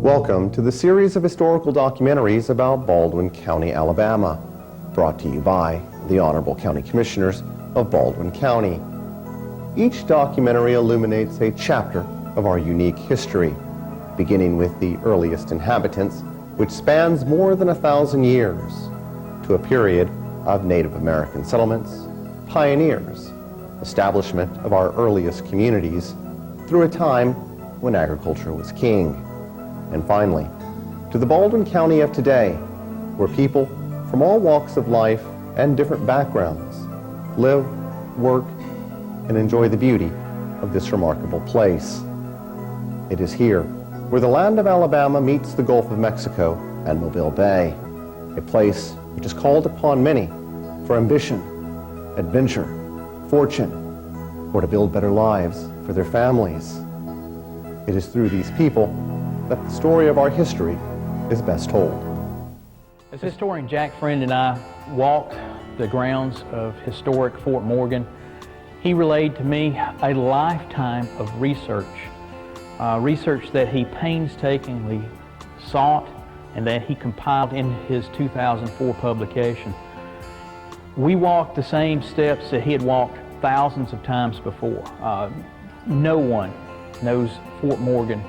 Welcome to the series of historical documentaries about Baldwin County, Alabama, brought to you by the Honorable County Commissioners of Baldwin County. Each documentary illuminates a chapter of our unique history, beginning with the earliest inhabitants, which spans more than 1,000 years, to a period of Native American settlements, pioneers, establishment of our earliest communities, through a time when agriculture was king. And finally, to the Baldwin County of today, where people from all walks of life and different backgrounds live, work, and enjoy the beauty of this remarkable place. It is here where the land of Alabama meets the Gulf of Mexico and Mobile Bay, a place which is called upon many for ambition, adventure, fortune, or to build better lives for their families. It is through these people that the story of our history is best told. As historian Jack Friend and I walked the grounds of historic Fort Morgan, he relayed to me a lifetime of research that he painstakingly sought and that he compiled in his 2004 publication. We walked the same steps that he had walked thousands of times before. No one knows Fort Morgan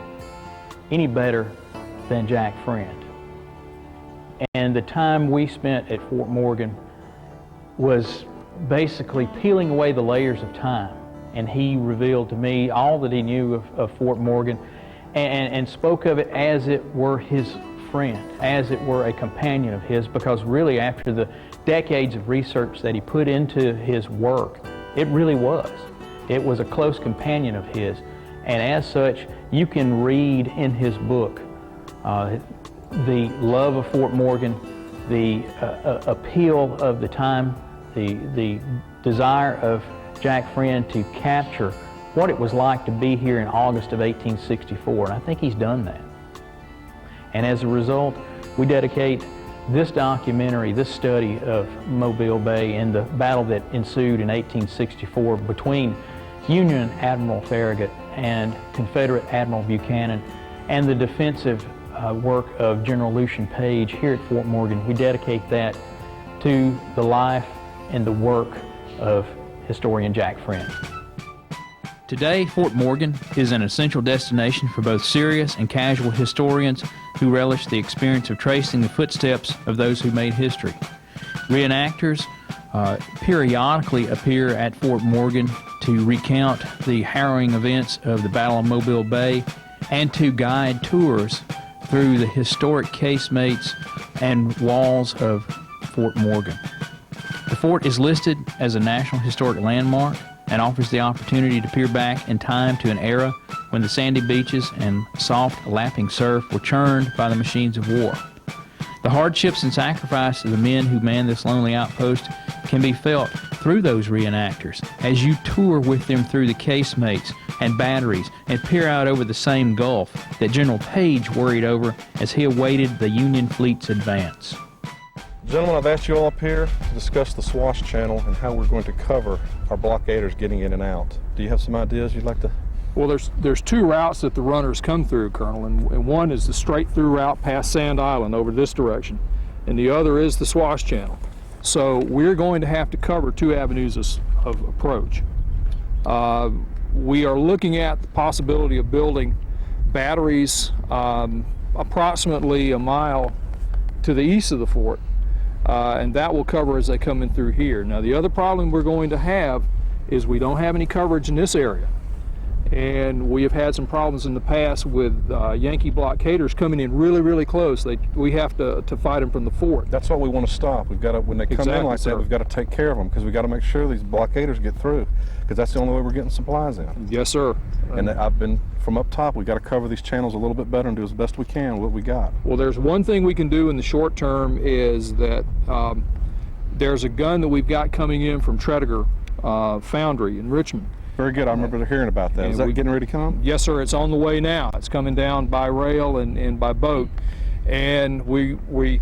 any better than Jack Friend. And the time we spent at Fort Morgan was basically peeling away the layers of time. And he revealed to me all that he knew of Fort Morgan and spoke of it as it were his friend, as it were a companion of his, because really after the decades of research that he put into his work, it really was. It was a close companion of his. And as such, you can read in his book the love of Fort Morgan, the appeal of the time, the desire of Jack Friend to capture what it was like to be here in August of 1864. And I think he's done that. And as a result, we dedicate this documentary, this study of Mobile Bay and the battle that ensued in 1864 between Union Admiral Farragut and Confederate Admiral Buchanan, and the defensive work of General Lucian Page here at Fort Morgan. We dedicate that to the life and the work of historian Jack Friend. Today, Fort Morgan is an essential destination for both serious and casual historians who relish the experience of tracing the footsteps of those who made history. Reenactors periodically appear at Fort Morgan to recount the harrowing events of the Battle of Mobile Bay and to guide tours through the historic casemates and walls of Fort Morgan. The fort is listed as a National Historic Landmark and offers the opportunity to peer back in time to an era when the sandy beaches and soft lapping surf were churned by the machines of war. The hardships and sacrifice of the men who man this lonely outpost can be felt through those reenactors as you tour with them through the casemates and batteries and peer out over the same gulf that General Page worried over as he awaited the Union fleet's advance. Gentlemen, I've asked you all up here to discuss the Swash Channel and how we're going to cover our blockaders getting in and out. Do you have some ideas you'd like to? Well, there's two routes that the runners come through, Colonel, and one is the straight through route past Sand Island over this direction, and the other is the Swash Channel. So we're going to have to cover two avenues of approach. We are looking at the possibility of building batteries approximately a mile to the east of the fort, and that will cover as they come in through here. Now, the other problem we're going to have is we don't have any coverage in this area. And we have had some problems in the past with Yankee blockaders coming in really, really close. We have to fight them from the fort. That's what we want to stop. We've got to, when they come in like that, we've got to take care of them because we've got to make sure these blockaders get through because that's the only way we're getting supplies in. Yes, sir. And I've been, from up top, we've got to cover these channels a little bit better and do as best we can with what we got. Well, there's one thing we can do in the short term is that there's a gun that we've got coming in from Tredegar Foundry in Richmond. Very good. I remember hearing about that. Is that getting ready to come? Yes, sir. It's on the way now. It's coming down by rail and by boat. And we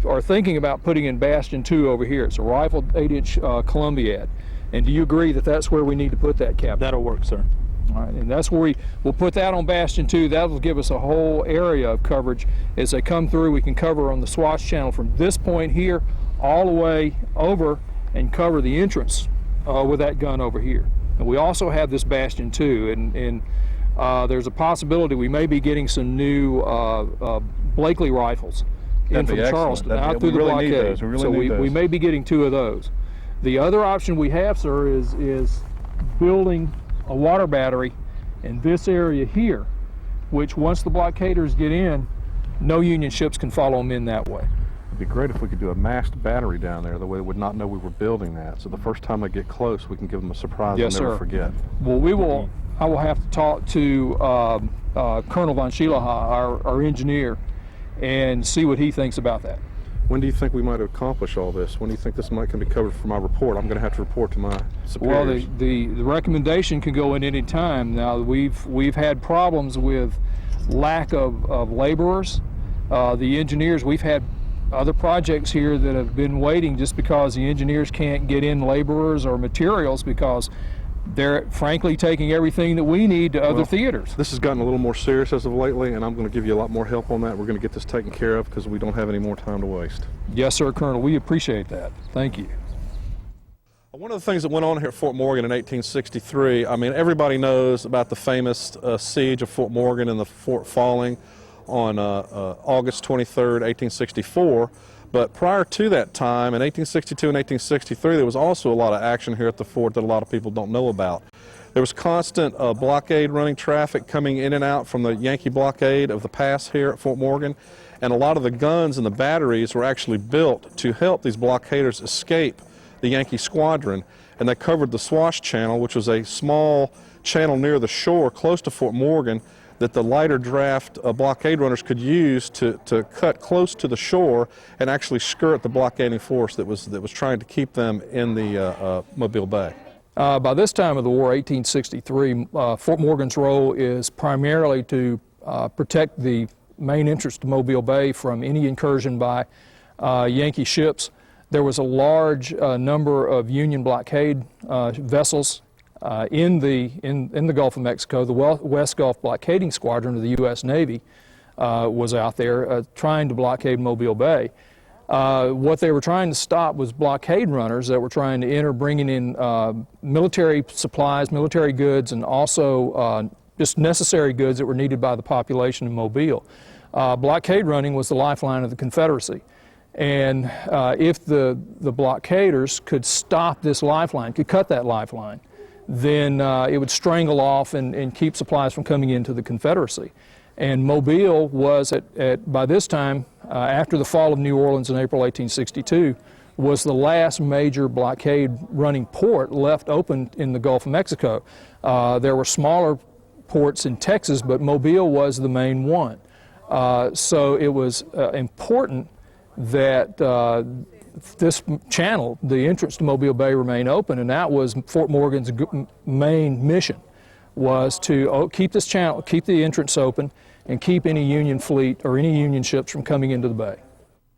are thinking about putting in Bastion 2 over here. It's a rifled 8-inch Columbiad. And do you agree that that's where we need to put that, Captain? That'll work, sir. All right, and that's where we'll put that on Bastion 2. That'll give us a whole area of coverage. As they come through, we can cover on the Swash Channel from this point here all the way over and cover the entrance with that gun over here. And we also have this Bastion 2, and there's a possibility we may be getting some new Blakely rifles in from Charleston out through the blockade. We may be getting 2 of those. The other option we have, sir, is building a water battery in this area here, which once the blockaders get in, no Union ships can follow them in that way. It'd be great if we could do a masked battery down there, the way they would not know we were building that. So the first time they get close, we can give them a surprise Yes, and never sir. forget. Well, I will have to talk to Colonel von Schielaha, our engineer, and see what he thinks about that. When do you think we might accomplish all this? When do you think this might can be covered for my report? I'm going to have to report to my superiors. Well, the recommendation can go in any time. Now, we've had problems with lack of laborers. The engineers, we've had other projects here that have been waiting just because the engineers can't get in laborers or materials because they're frankly taking everything that we need to other theaters. This has gotten a little more serious as of lately, and I'm going to give you a lot more help on that. We're going to get this taken care of because we don't have any more time to waste. Yes, sir, Colonel. We appreciate that. Thank you. One of the things that went on here at Fort Morgan in 1863, I mean, everybody knows about the famous siege of Fort Morgan and the fort falling on August 23rd, 1864. But prior to that time, in 1862 and 1863, there was also a lot of action here at the fort that a lot of people don't know about. There was constant blockade running traffic coming in and out from the Yankee blockade of the pass here at Fort Morgan, and a lot of the guns and the batteries were actually built to help these blockaders escape the Yankee squadron, and they covered the Swash Channel, which was a small channel near the shore close to Fort Morgan that the lighter draft blockade runners could use to cut close to the shore and actually skirt the blockading force that was trying to keep them in the Mobile Bay. By this time of the war, 1863, Fort Morgan's role is primarily to protect the main entrance to Mobile Bay from any incursion by Yankee ships. There was a large number of Union blockade vessels in the Gulf of Mexico. The West Gulf Blockading Squadron of the U.S. Navy was out there trying to blockade Mobile Bay. What they were trying to stop was blockade runners that were trying to enter, bringing in military supplies, military goods, and also just necessary goods that were needed by the population in Mobile. Blockade running was the lifeline of the Confederacy. And if the blockaders could stop this lifeline, could cut that lifeline, then it would strangle off and keep supplies from coming into the Confederacy. And Mobile was, by this time, after the fall of New Orleans in April 1862, was the last major blockade running port left open in the Gulf of Mexico. There were smaller ports in Texas, but Mobile was the main one. So it was important that this channel, the entrance to Mobile Bay, remain open, and that was Fort Morgan's main mission, was to keep this channel, keep the entrance open, and keep any Union fleet or any Union ships from coming into the bay.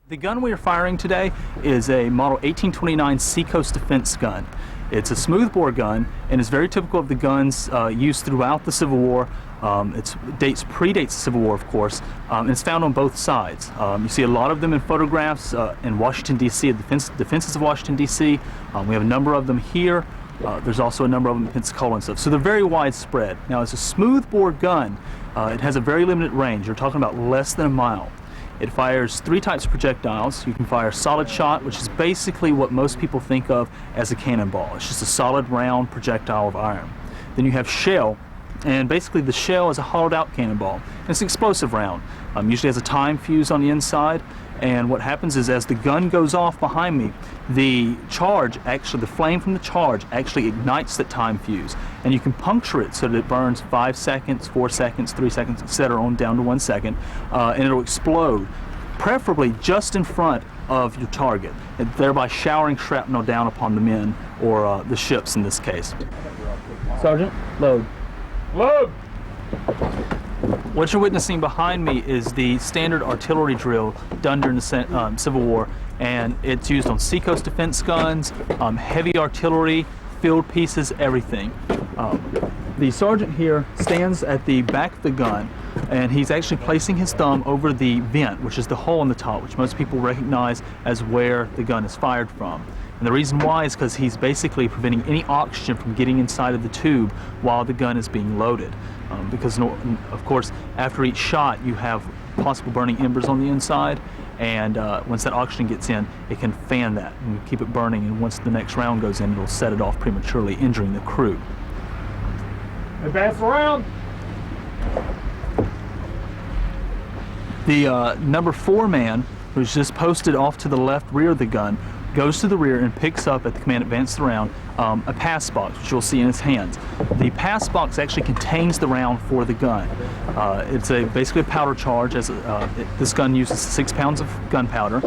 The gun we are firing today is a model 1829 Seacoast defense gun. It's a smoothbore gun and is very typical of the guns used throughout the Civil War. It predates the Civil War, of course, and it's found on both sides. You see a lot of them in photographs in Washington, D.C., at defenses of Washington, D.C. We have a number of them here. There's also a number of them in Pensacola and stuff. So they're very widespread. Now, as a smoothbore gun, it has a very limited range. You're talking about less than a mile. It fires 3 types of projectiles. You can fire solid shot, which is basically what most people think of as a cannonball. It's just a solid round projectile of iron. Then you have shell, and basically the shell is a hollowed out cannonball. And it's an explosive round. Usually has a time fuse on the inside, and what happens is as the gun goes off behind me, the charge, actually the flame from the charge actually ignites that time fuse, and you can puncture it so that it burns 5 seconds, 4 seconds, 3 seconds, etc. on down to 1 second, and it'll explode, preferably just in front of your target, and thereby showering shrapnel down upon the men or the ships in this case. Sergeant, load. Load! What you're witnessing behind me is the standard artillery drill done during the Civil War, and it's used on Seacoast defense guns, heavy artillery, field pieces, everything. The sergeant here stands at the back of the gun, and he's actually placing his thumb over the vent, which is the hole in the top, which most people recognize as where the gun is fired from. And the reason why is because he's basically preventing any oxygen from getting inside of the tube while the gun is being loaded. Because, of course, after each shot, you have possible burning embers on the inside, and once that oxygen gets in, it can fan that and keep it burning, and once the next round goes in, it'll set it off prematurely, injuring the crew. Advance around. The number 4 man, who's just posted off to the left rear of the gun, goes to the rear and picks up at the command advance the round a pass box, which you'll see in his hands. The pass box actually contains the round for the gun. It's basically a powder charge. This gun uses 6 pounds of gunpowder,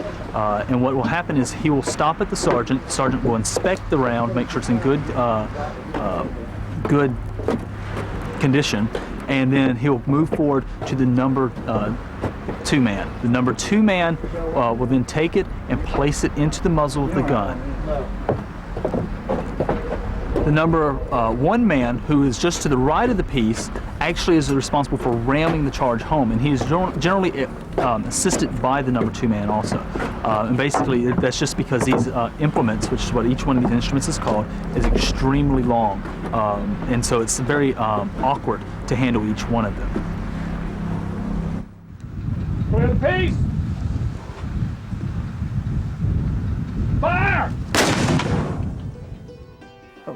and what will happen is he will stop at the sergeant. The sergeant will inspect the round, make sure it's in good condition, and then he'll move forward to the number 2 man. The number 2 man will then take it and place it into the muzzle of the gun. The number 1 man, who is just to the right of the piece, actually is responsible for ramming the charge home, and he is generally assisted by the number 2 man also. And basically, that's just because these implements, which is what each one of these instruments is called, is extremely long, and so it's very awkward to handle each one of them. Clear the piece. Fire!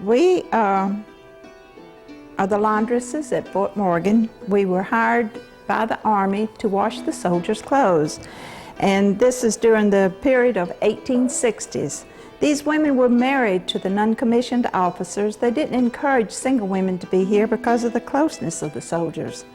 We are the laundresses at Fort Morgan. We were hired by the Army to wash the soldiers' clothes. And this is during the period of 1860s. These women were married to the non-commissioned officers. They didn't encourage single women to be here because of the closeness of the soldiers.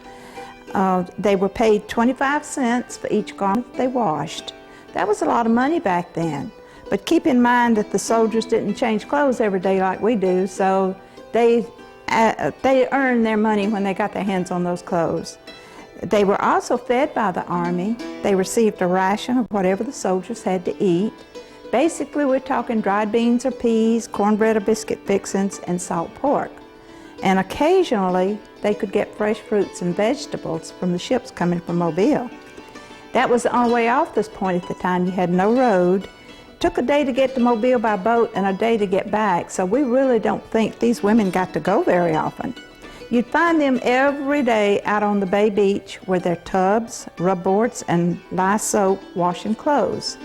They were paid 25 cents for each garment they washed. That was a lot of money back then. But keep in mind that the soldiers didn't change clothes every day like we do, so they earned their money when they got their hands on those clothes. They were also fed by the Army. They received a ration of whatever the soldiers had to eat. Basically, we're talking dried beans or peas, cornbread or biscuit fixings, and salt pork. And occasionally, they could get fresh fruits and vegetables from the ships coming from Mobile. That was the only way off this point at the time. You had no road. It took a day to get to Mobile by boat and a day to get back, so we really don't think these women got to go very often. You'd find them every day out on the Bay Beach with their tubs, rub boards, and lye soap washing clothes.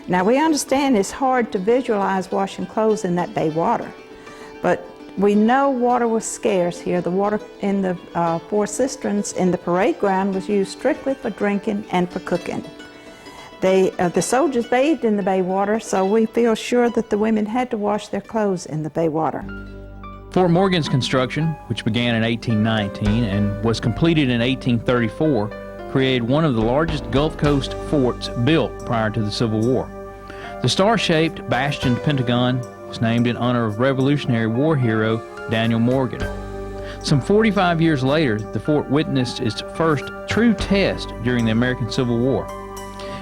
Now, we understand it's hard to visualize washing clothes in that bay water, but we know water was scarce here. The water in the 4 cisterns in the parade ground was used strictly for drinking and for cooking. The soldiers bathed in the bay water, so we feel sure that the women had to wash their clothes in the bay water. Fort Morgan's construction, which began in 1819 and was completed in 1834, created one of the largest Gulf Coast forts built prior to the Civil War. The star-shaped bastioned Pentagon was named in honor of Revolutionary War hero Daniel Morgan. Some 45 years later, the fort witnessed its first true test during the American Civil War.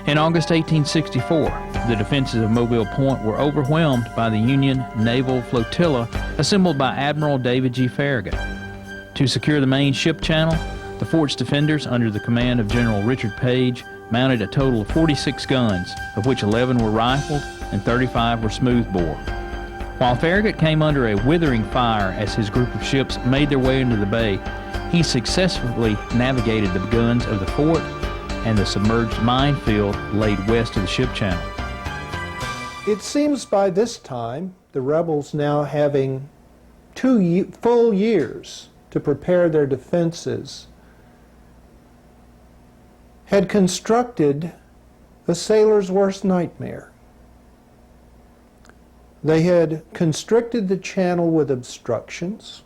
In August 1864, the defenses of Mobile Point were overwhelmed by the Union naval flotilla assembled by Admiral David G. Farragut. To secure the main ship channel, the fort's defenders, under the command of General Richard Page, mounted a total of 46 guns, of which 11 were rifled and 35 were smoothbore. While Farragut came under a withering fire as his group of ships made their way into the bay, he successfully navigated the guns of the fort and the submerged minefield laid west of the ship channel. It seems by this time, the rebels now having 2 full years to prepare their defenses, had constructed a sailor's worst nightmare. They had constricted the channel with obstructions.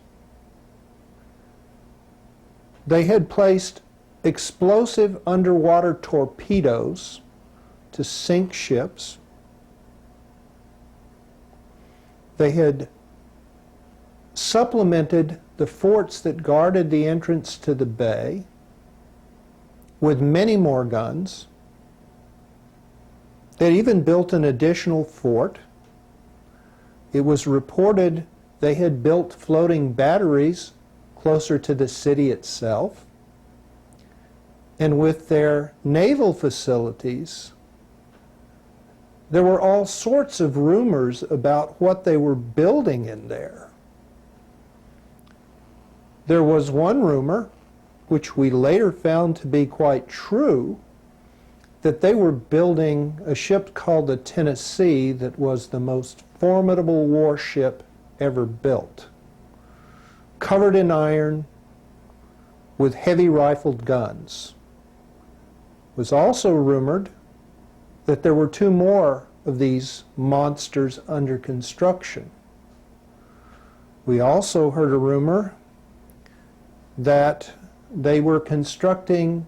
They had placed explosive underwater torpedoes to sink ships. They had supplemented the forts that guarded the entrance to the bay with many more guns. They had even built an additional fort. It was reported They had built floating batteries closer to the city itself. And with their naval facilities, there were all sorts of rumors about what they were building in there. There was one rumor, which we later found to be quite true, that they were building a ship called the Tennessee that was the most formidable warship ever built, covered in iron with heavy rifled guns. It was also rumored that there were 2 more of these monsters under construction. We also heard a rumor that they were constructing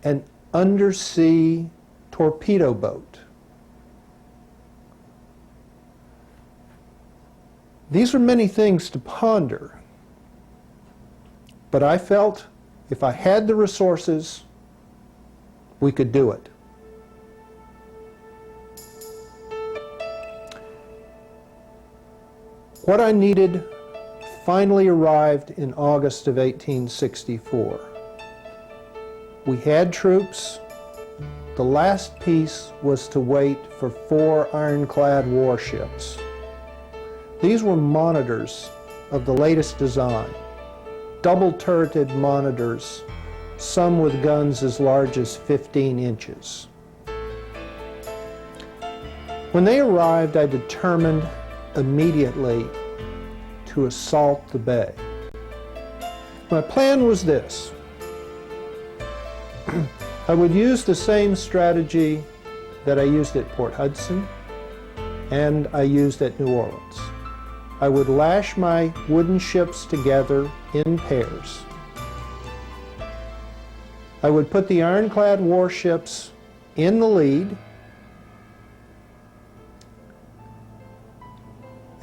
an undersea torpedo boat. These are many things to ponder, but I felt if I had the resources, we could do it. What I needed finally arrived in August of 1864. We had troops. The last piece was to wait for 4 ironclad warships. These were monitors of the latest design, double-turreted monitors, some with guns as large as 15 inches. When they arrived, I determined immediately to assault the bay. My plan was this. I would use the same strategy that I used at Port Hudson and I used at New Orleans. I would lash my wooden ships together in pairs. I would put the ironclad warships in the lead,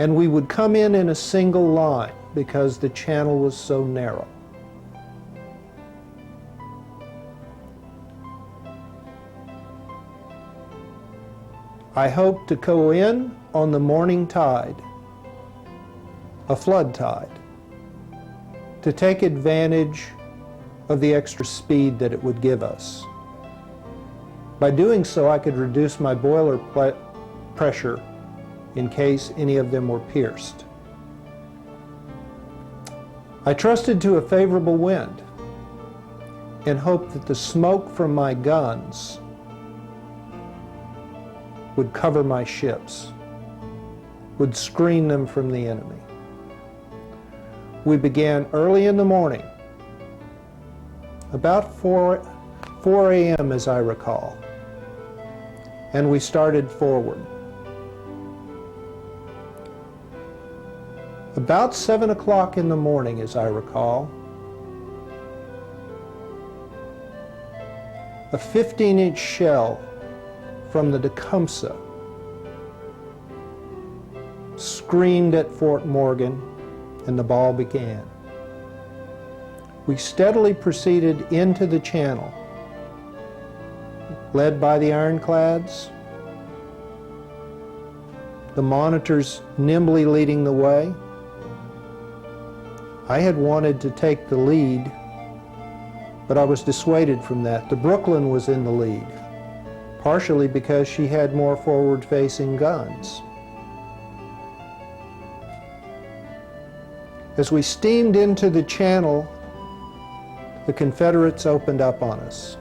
and we would come in a single line because the channel was so narrow. I hoped to go in on the morning tide, a flood tide, to take advantage of the extra speed that it would give us. By doing so, I could reduce my boiler pressure in case any of them were pierced. I trusted to a favorable wind and hoped that the smoke from my guns would cover my ships, would screen them from the enemy. We began early in the morning, about 4 a.m. as I recall, and we started forward. About 7 o'clock in the morning, as I recall, a 15-inch shell from the Tecumseh screamed at Fort Morgan, and the ball began. We steadily proceeded into the channel, led by the ironclads, the monitors nimbly leading the way. I had wanted to take the lead, but I was dissuaded from that. The Brooklyn was in the lead, partially because she had more forward-facing guns. As we steamed into the channel, the Confederates opened up on us.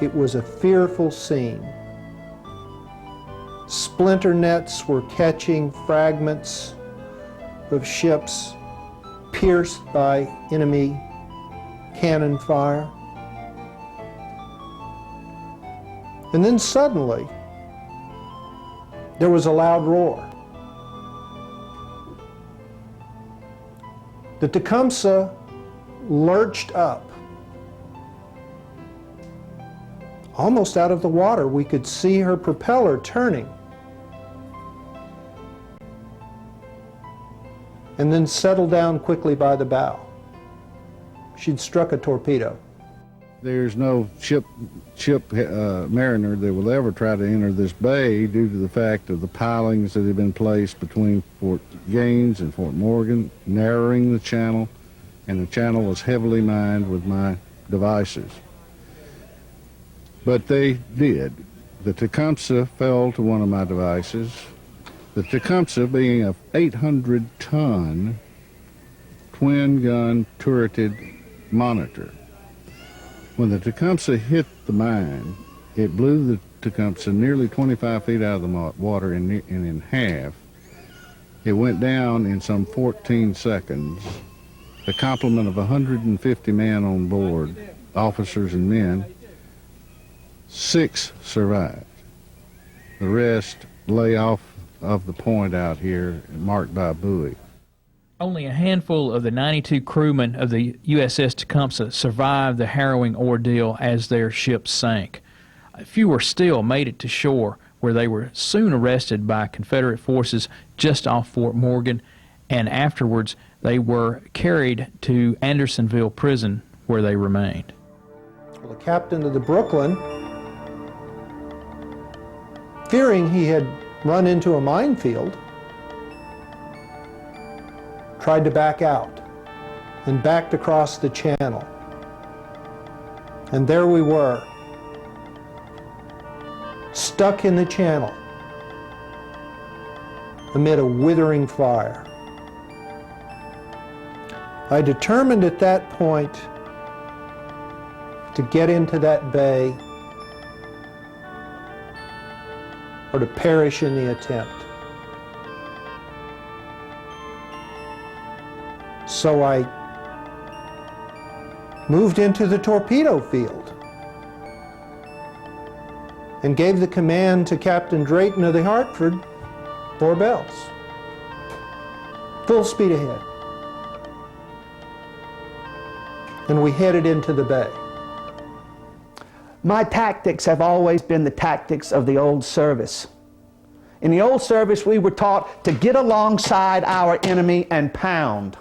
It was a fearful scene. Splinter nets were catching fragments of ships pierced by enemy cannon fire. And then suddenly, there was a loud roar. The Tecumseh lurched up. Almost out of the water, we could see her propeller turning. And then settled down quickly by the bow. She'd struck a torpedo. There's no ship mariner that will ever try to enter this bay due to the fact of the pilings that have been placed between Fort Gaines and Fort Morgan, narrowing the channel, and the channel was heavily mined with my devices. But they did. The Tecumseh fell to one of my devices. The Tecumseh being a 800-ton twin-gun turreted monitor. When the Tecumseh hit the mine, it blew the Tecumseh nearly 25 feet out of the water and in half. It went down in some 14 seconds. The complement of 150 men on board, officers and men, 6 survived. The rest lay off of the point out here, marked by a buoy. Only a handful of the 92 crewmen of the USS Tecumseh survived the harrowing ordeal as their ship sank. Fewer still made it to shore, where they were soon arrested by Confederate forces just off Fort Morgan, and afterwards they were carried to Andersonville Prison, where they remained. Well, the captain of the Brooklyn, fearing he had run into a minefield, tried to back out and backed across the channel. And there we were, stuck in the channel amid a withering fire. I determined at that point to get into that bay or to perish in the attempt. So I moved into the torpedo field and gave the command to Captain Drayton of the Hartford, 4 bells. Full speed ahead. And we headed into the bay. My tactics have always been the tactics of the old service. In the old service, we were taught to get alongside our enemy and pound.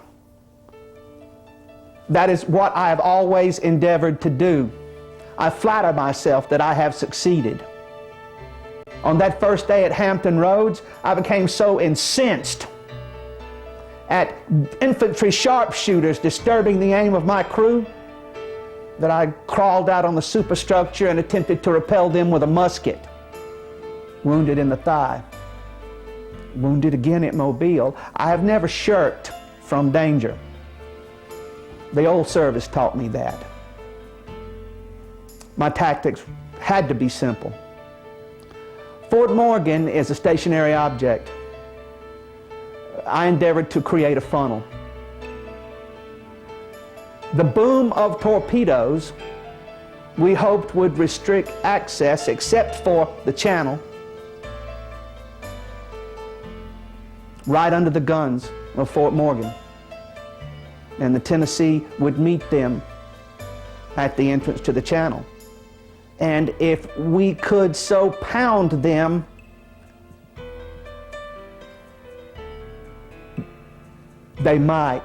That is what I have always endeavored to do. I flatter myself that I have succeeded. On that first day at Hampton Roads, I became so incensed at infantry sharpshooters disturbing the aim of my crew that I crawled out on the superstructure and attempted to repel them with a musket. Wounded in the thigh. Wounded again at Mobile. I have never shirked from danger. The old service taught me that. My tactics had to be simple. Fort Morgan is a stationary object. I endeavored to create a funnel. The boom of torpedoes we hoped would restrict access except for the channel right under the guns of Fort Morgan. And the Tennessee would meet them at the entrance to the channel. And if we could so pound them they might,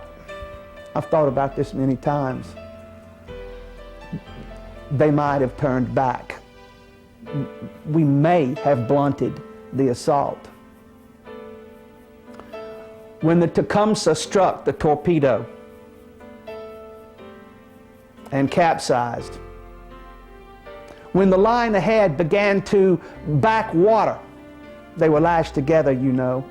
I've thought about this many times, they might have turned back. We may have blunted the assault. When the Tecumseh struck the torpedo and capsized, when the line ahead began to back water, they were lashed together, you know.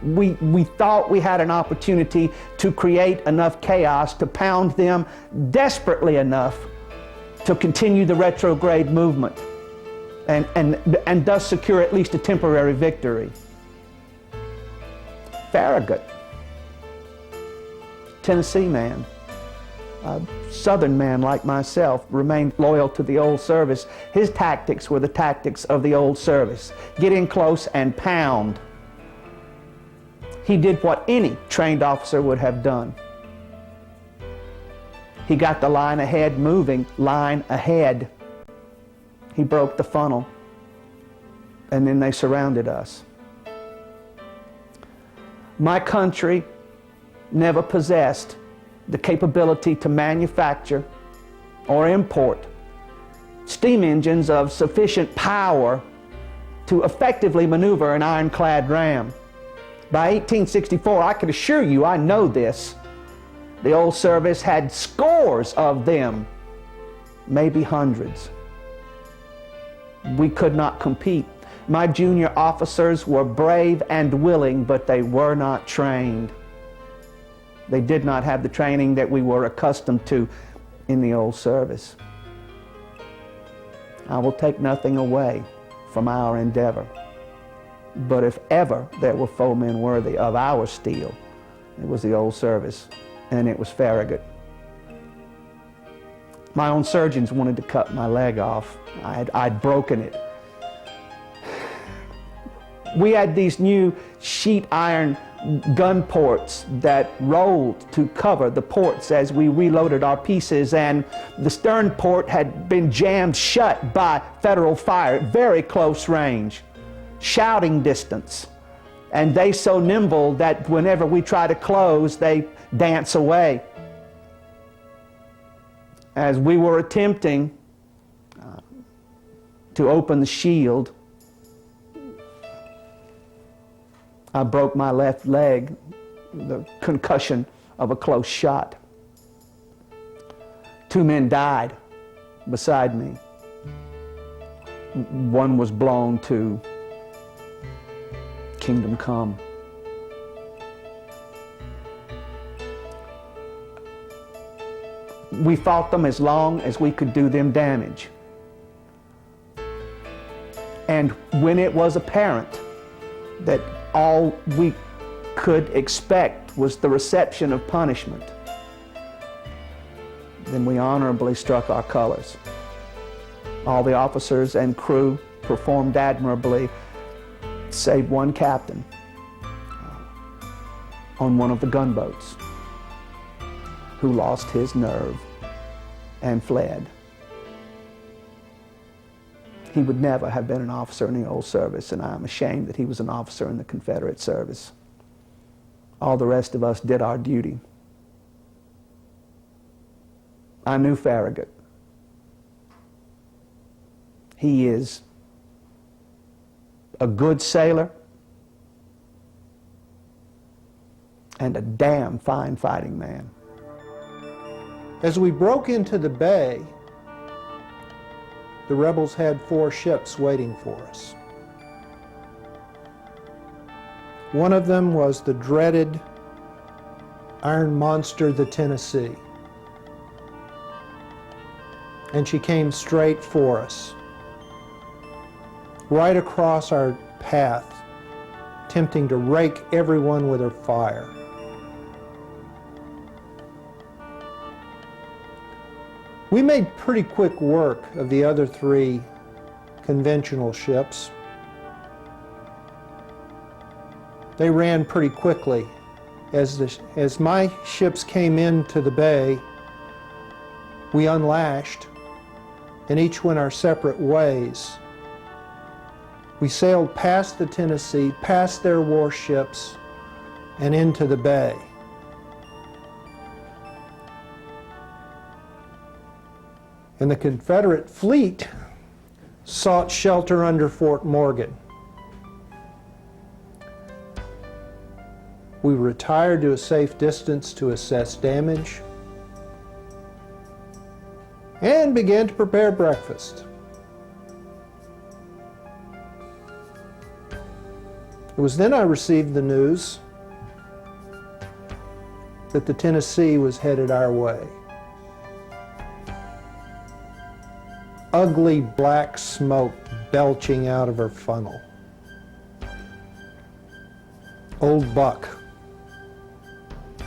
We thought we had an opportunity to create enough chaos to pound them desperately enough to continue the retrograde movement and thus secure at least a temporary victory. Farragut, Tennessee man, a Southern man like myself, remained loyal to the old service. His tactics were the tactics of the old service. Get in close and pound. He did what any trained officer would have done. He got the line ahead moving, line ahead. He broke the funnel, and then they surrounded us. My country never possessed the capability to manufacture or import steam engines of sufficient power to effectively maneuver an ironclad ram. By 1864, I can assure you, I know this, the old service had scores of them, maybe hundreds. We could not compete. My junior officers were brave and willing, but they were not trained. They did not have the training that we were accustomed to in the old service. I will take nothing away from our endeavor, but if ever there were foemen worthy of our steel, it was the old service, and it was Farragut. My own surgeons wanted to cut my leg off. I'd broken it. We had these new sheet iron gun ports that rolled to cover the ports as we reloaded our pieces, and the stern port had been jammed shut by Federal fire at very close range, shouting distance. And they so nimble that whenever we try to close, they dance away. As we were attempting to open the shield, I broke my left leg, the concussion of a close shot. 2 men died beside me. One was blown to Kingdom Come. We fought them as long as we could do them damage. And when it was apparent that all we could expect was the reception of punishment, then we honorably struck our colors. All the officers and crew performed admirably, save one captain on one of the gunboats who lost his nerve and fled. He would never have been an officer in the old service, and I am ashamed that he was an officer in the Confederate service. All the rest of us did our duty. I knew Farragut. He is a good sailor and a damn fine fighting man. As we broke into the bay, the rebels had 4 ships waiting for us. One of them was the dreaded iron monster, the Tennessee. And she came straight for us, right across our path, attempting to rake everyone with her fire. We made pretty quick work of the other 3 conventional ships. They ran pretty quickly. As my ships came into the bay, we unlashed, and each went our separate ways. We sailed past the Tennessee, past their warships, and into the bay. And the Confederate fleet sought shelter under Fort Morgan. We retired to a safe distance to assess damage and began to prepare breakfast. It was then I received the news that the Tennessee was headed our way. Ugly black smoke belching out of her funnel. Old Buck,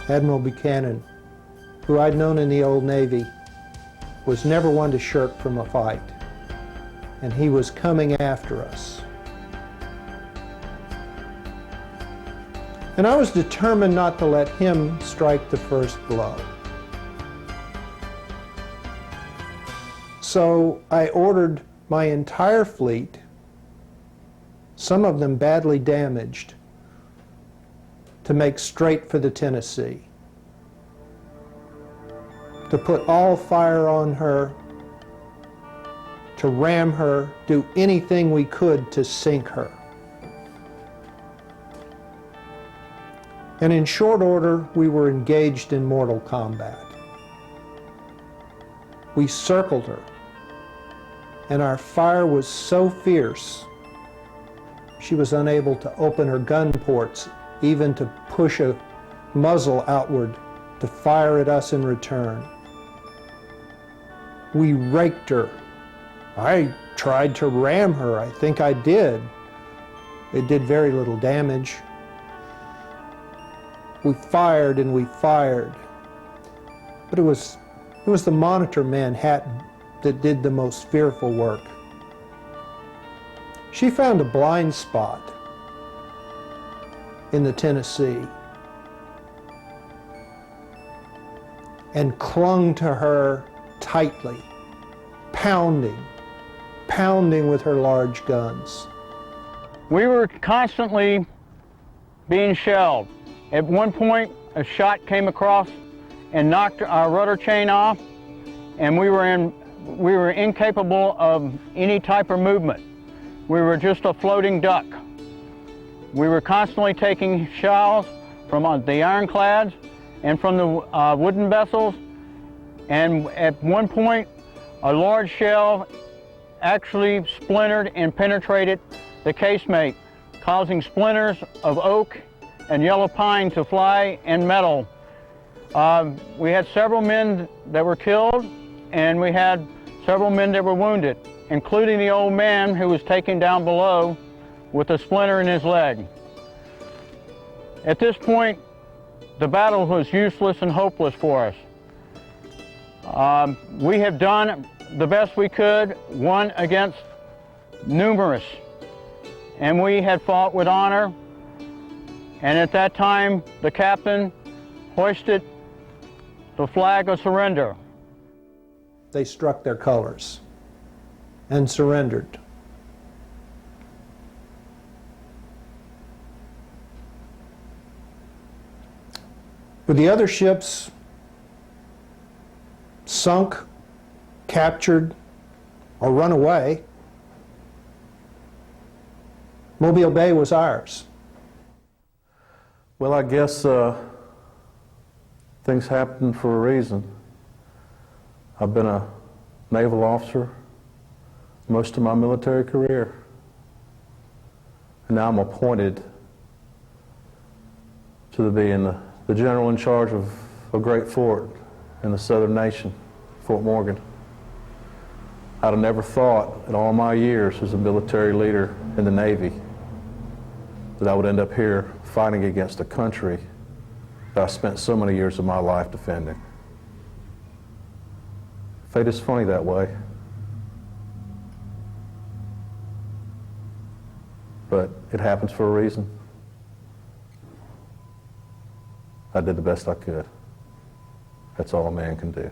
Admiral Buchanan, who I'd known in the old Navy, was never one to shirk from a fight, and he was coming after us. And I was determined not to let him strike the first blow. So I ordered my entire fleet, some of them badly damaged, to make straight for the Tennessee. to put all fire on her, to ram her, do anything we could to sink her. And in short order, we were engaged in mortal combat. We circled her, and our fire was so fierce, she was unable to open her gun ports, even to push a muzzle outward to fire at us in return. We raked her. I tried to ram her. I think I did. It did very little damage. We fired and we fired. But it was the Monitor Manhattan that did the most fearful work. She found a blind spot in the Tennessee and clung to her tightly, pounding with her large guns. We were constantly being shelled. At one point, a shot came across and knocked our rudder chain off, and we were incapable of any type of movement. We were just a floating duck. We were constantly taking shells from the ironclads and from the wooden vessels, and at one point, a large shell actually splintered and penetrated the casemate, causing splinters of oak and yellow pine to fly and metal. We had several men that were killed, and we had several men that were wounded, including the old man who was taken down below with a splinter in his leg. At this point, the battle was useless and hopeless for us. We have done the best we could, one against numerous, and we had fought with honor. And at that time, the captain hoisted the flag of surrender. They struck their colors and surrendered. With the other ships sunk, captured, or run away, Mobile Bay was ours. Well, I guess things happen for a reason. I've been a naval officer most of my military career. And now I'm appointed to being the general in charge of a great fort in the southern nation, Fort Morgan. I'd have never thought in all my years as a military leader in the Navy that I would end up here fighting against a country that I spent so many years of my life defending. Fate is funny that way. But it happens for a reason. I did the best I could. That's all a man can do.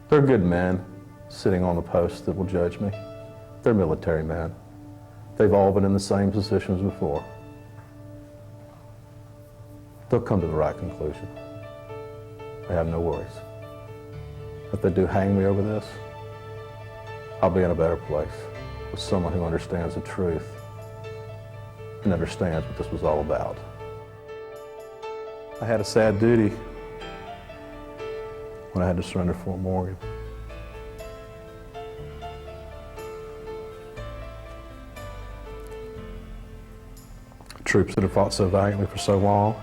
They're good men sitting on the post that will judge me. They're military men. They've all been in the same positions before. They'll come to the right conclusion. I have no worries. If they do hang me over this, I'll be in a better place with someone who understands the truth and understands what this was all about. I had a sad duty when I had to surrender Fort Morgan. Troops that have fought so valiantly for so long,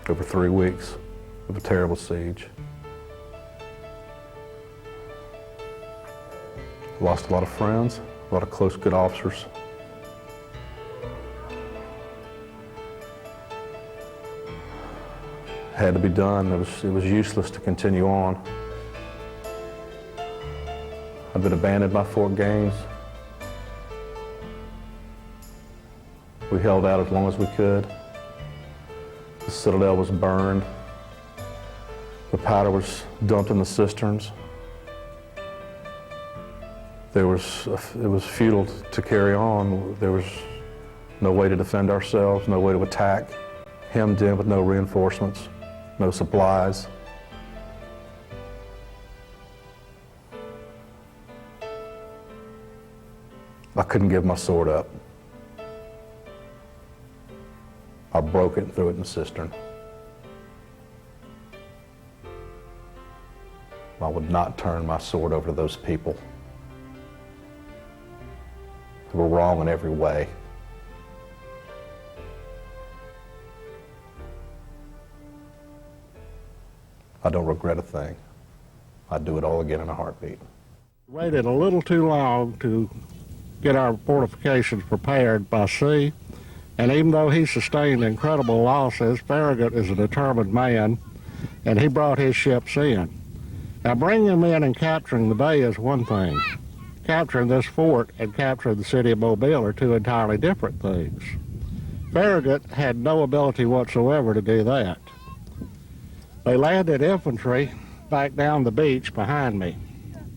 over 3 weeks of a terrible siege. Lost a lot of friends, a lot of close, good officers. Had to be done. It was useless to continue on. I've been abandoned by Fort Gaines. We held out as long as we could. The citadel was burned. The powder was dumped in the cisterns. It was futile to carry on. There was no way to defend ourselves, no way to attack. hemmed in with no reinforcements, no supplies. I couldn't give my sword up. I broke it and threw it in the cistern. I would not turn my sword over to those people who were wrong in every way. I don't regret a thing. I'd do it all again in a heartbeat. Waited a little too long to get our fortifications prepared by sea, and even though he sustained incredible losses, Farragut is a determined man, and he brought his ships in. Now, bringing them in and capturing the bay is one thing. Capturing this fort and capturing the city of Mobile are two entirely different things. Farragut had no ability whatsoever to do that. They landed infantry back down the beach behind me.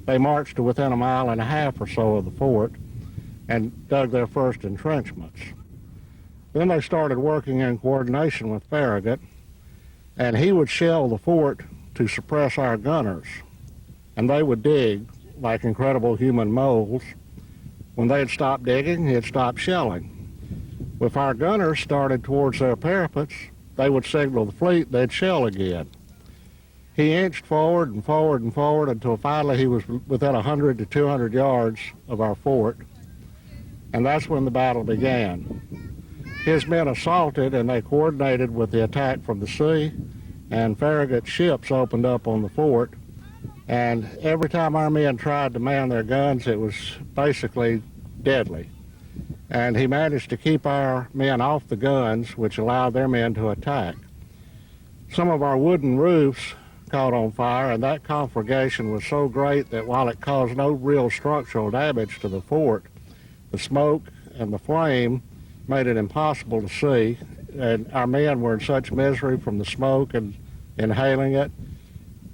They marched to within 1.5 miles or so of the fort and dug their first entrenchments. Then they started working in coordination with Farragut, and he would shell the fort to suppress our gunners. And they would dig like incredible human moles. When they'd stop digging, he'd stop shelling. If our gunners started towards their parapets, they would signal the fleet, they'd shell again. He inched forward and forward and forward until finally he was within 100 to 200 yards of our fort, and that's when the battle began. His men assaulted, and they coordinated with the attack from the sea, and Farragut's ships opened up on the fort, and every time our men tried to man their guns, it was basically deadly. And he managed to keep our men off the guns, which allowed their men to attack. Some of our wooden roofs caught on fire, and that conflagration was so great that while it caused no real structural damage to the fort, the smoke and the flame made it impossible to see, and our men were in such misery from the smoke and inhaling it.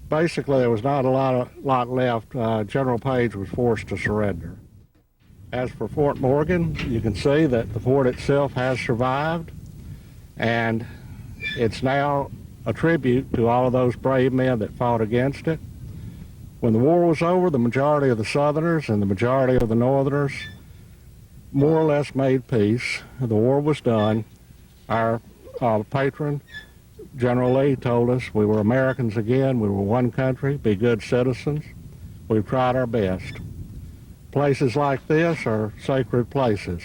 Basically, there was not a lot left. General Page was forced to surrender. As for Fort Morgan, you can see that the fort itself has survived, and it's now a tribute to all of those brave men that fought against it. When the war was over, the majority of the Southerners and the majority of the Northerners more or less made peace. The war was done. Our patron, General Lee, told us we were Americans again, we were one country, be good citizens. We've tried our best. Places like this are sacred places.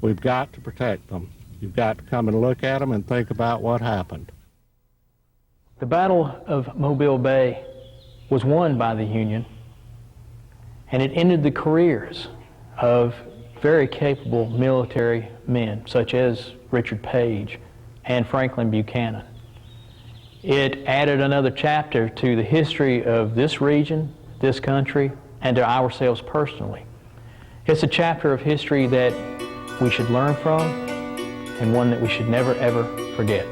We've got to protect them. You've got to come and look at them and think about what happened. The Battle of Mobile Bay was won by the Union, and it ended the careers of very capable military men, such as Richard Page and Franklin Buchanan. It added another chapter to the history of this region, this country, and to ourselves personally. It's a chapter of history that we should learn from, and one that we should never, ever forget.